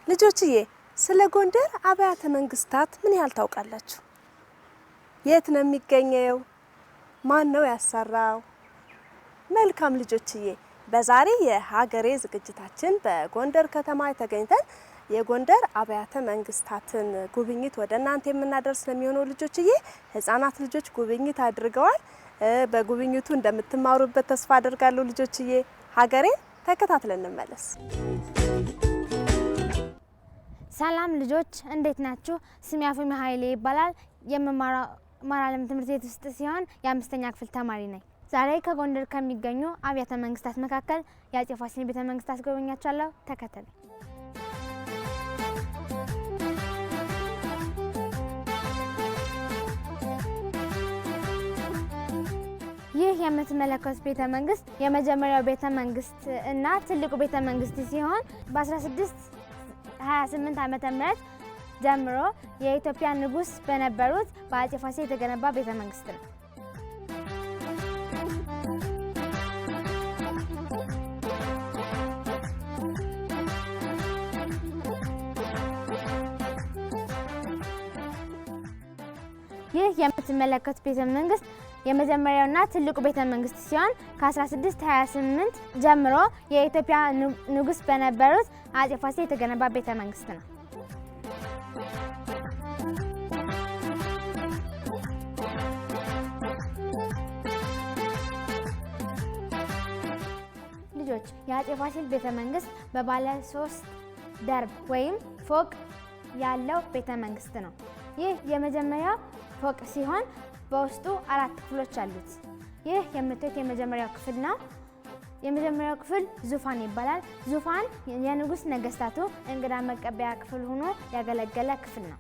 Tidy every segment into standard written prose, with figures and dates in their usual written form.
ልጆችዬ ስለ ጎንደር አብያተ መንግስታት ምን ያህል ታውቃላችሁ? የት ነው የሚገኘው? ማን ነው ያሰራው? መልካም ልጆችዬ፣ በዛሬ የሀገሬ ዝግጅታችን በጎንደር ከተማ ተገኝተን የጎንደር አብያተ መንግስታትን ጉብኝት ወደ እናንተ የምናደርስ ነው የሚሆነው። ልጆችዬ ህፃናት ልጆች ጉብኝት አድርገዋል። በጉብኝቱ እንደምትማሩበት ተስፋ አደርጋለሁ። ልጆችዬ ሀገሬን ተከታትለን እንመለስ። ሰላም ልጆች እንዴት ናችሁ? ስሜ አፉሚ ኃይሌ ይባላል። የምማረው ማራለም ትምህርት ቤት ውስጥ ሲሆን የአምስተኛ ክፍል ተማሪ ነኝ። ዛሬ ከጎንደር ከሚገኙ አብያተ መንግስታት መካከል የአፄ ፋሲል ቤተ መንግስት አስጎበኛችኋለሁ። ተከተሉ። ይህ የምትመለከቱት ቤተ መንግስት የመጀመሪያው ቤተ መንግስት እና ትልቁ ቤተ መንግስት ሲሆን በ1628 ዓመተ ምህረት ጀምሮ የኢትዮጵያ ንጉስ በነበሩት በአፄ ፋሲል የተገነባ ቤተ መንግስት ነው። ይህ የምትመለከቱት ቤተ መንግስት የመጀመሪያውና ትልቁ ቤተ መንግስት ሲሆን ከ1628 ጀምሮ የኢትዮጵያ ንጉስ በነበሩት አፄ ፋሲል የተገነባ ቤተ መንግስት ነው። ልጆች የአፄ ፋሲል ቤተ መንግስት በባለ 3 ደርብ ወይም ፎቅ ያለው ቤተ መንግስት ነው። ይህ የመጀመሪያው ፎቅ ሲሆን በውስጡ 4 ክፍሎች አሉት። ይህ የምታዩት የመጀመሪያው ክፍል ነው። የመጀመሪያው ክፍል ዙፋን ይባላል። ዙፋን የንጉስ ነገስታቱ እንግዳ መቀበያ ክፍል ሆኖ ያገለገለ ክፍል ነው።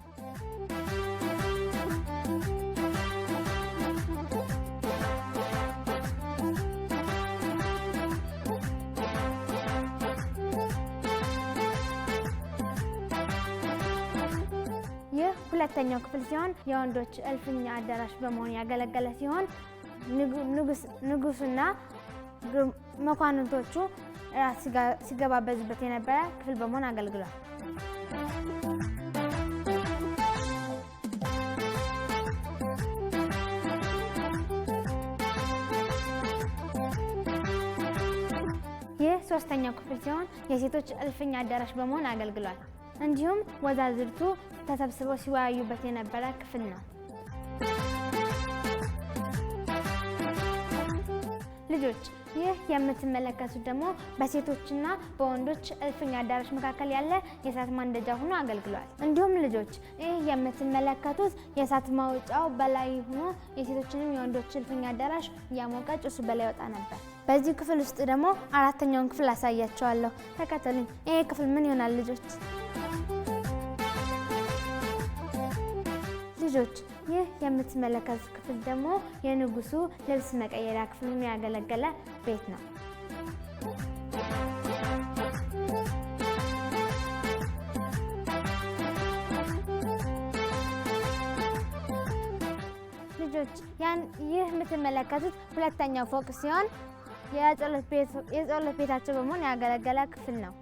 ይህ ሁለተኛው ክፍል ሲሆን የወንዶች እልፍኝ አዳራሽ በመሆን ያገለገለ ሲሆን ንጉሱና መኳንንቶቹ ራት ሲገባበዙበት የነበረ ክፍል በመሆን አገልግሏል። ይህ ሶስተኛው ክፍል ሲሆን የሴቶች እልፍኝ አዳራሽ በመሆን አገልግሏል። እንዲሁም ወዛዝርቱ ተሰብስበው ሲወያዩበት የነበረ ክፍል ነው። ልጆች ይህ የምትመለከቱት ደግሞ በሴቶችና በወንዶች እልፍኝ አዳራሽ መካከል ያለ የእሳት ማንደጃ ሆኖ አገልግሏል። እንዲሁም ልጆች ይህ የምትመለከቱት የእሳት ማውጫው በላይ ሆኖ የሴቶችንም የወንዶች እልፍኝ አዳራሽ እያሞቀ ጭሱ በላይ ወጣ ነበር። በዚህ ክፍል ውስጥ ደግሞ አራተኛውን ክፍል አሳያቸዋለሁ። ተከተሉኝ። ይሄ ክፍል ምን ይሆናል ልጆች? ልጆች ይህ የምትመለከቱት ክፍል ደግሞ የንጉሱ ልብስ መቀየሪያ ክፍል ሆኖ ያገለገለ ቤት ነው። ልጆች ይህ የምትመለከቱት ሁለተኛው ፎቅ ሲሆን የጸሎት ቤታቸው በመሆን ያገለገለ ክፍል ነው።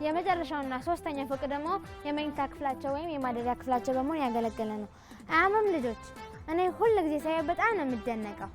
የመጨረሻውና ሶስተኛው ፎቅ ደግሞ የመኝታ ክፍላቸው ወይም የማደሪያ ክፍላቸው በመሆን ያገለገለ ነው። አያምም ልጆች? እኔ ሁሉ ጊዜ ሳየው በጣም ነው የምደነቀው።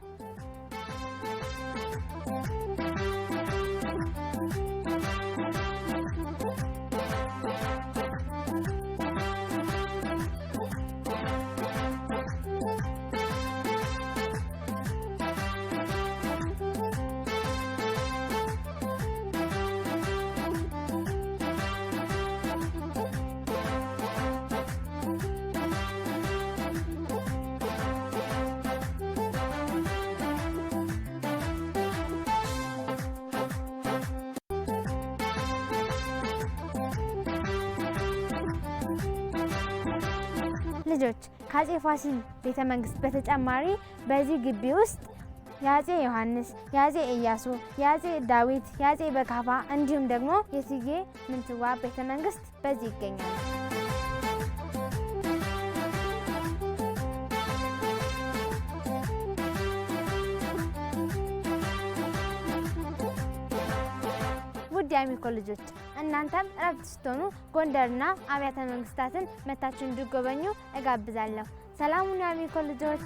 ልጆች ከአፄ ፋሲል ቤተ መንግስት በተጨማሪ በዚህ ግቢ ውስጥ የአፄ ዮሐንስ፣ የአፄ ኢያሱ፣ የአፄ ዳዊት፣ የአፄ በካፋ እንዲሁም ደግሞ የእቴጌ ምንትዋብ ቤተ መንግስት በዚህ ይገኛል። ውድ የአሚኮ ልጆች እናንተም እረፍት ስትሆኑ ጎንደርና አብያተ መንግስታትን መታችሁ እንድትጎበኙ እጋብዛለሁ። ሰላሙን የአሚኮ ልጆች።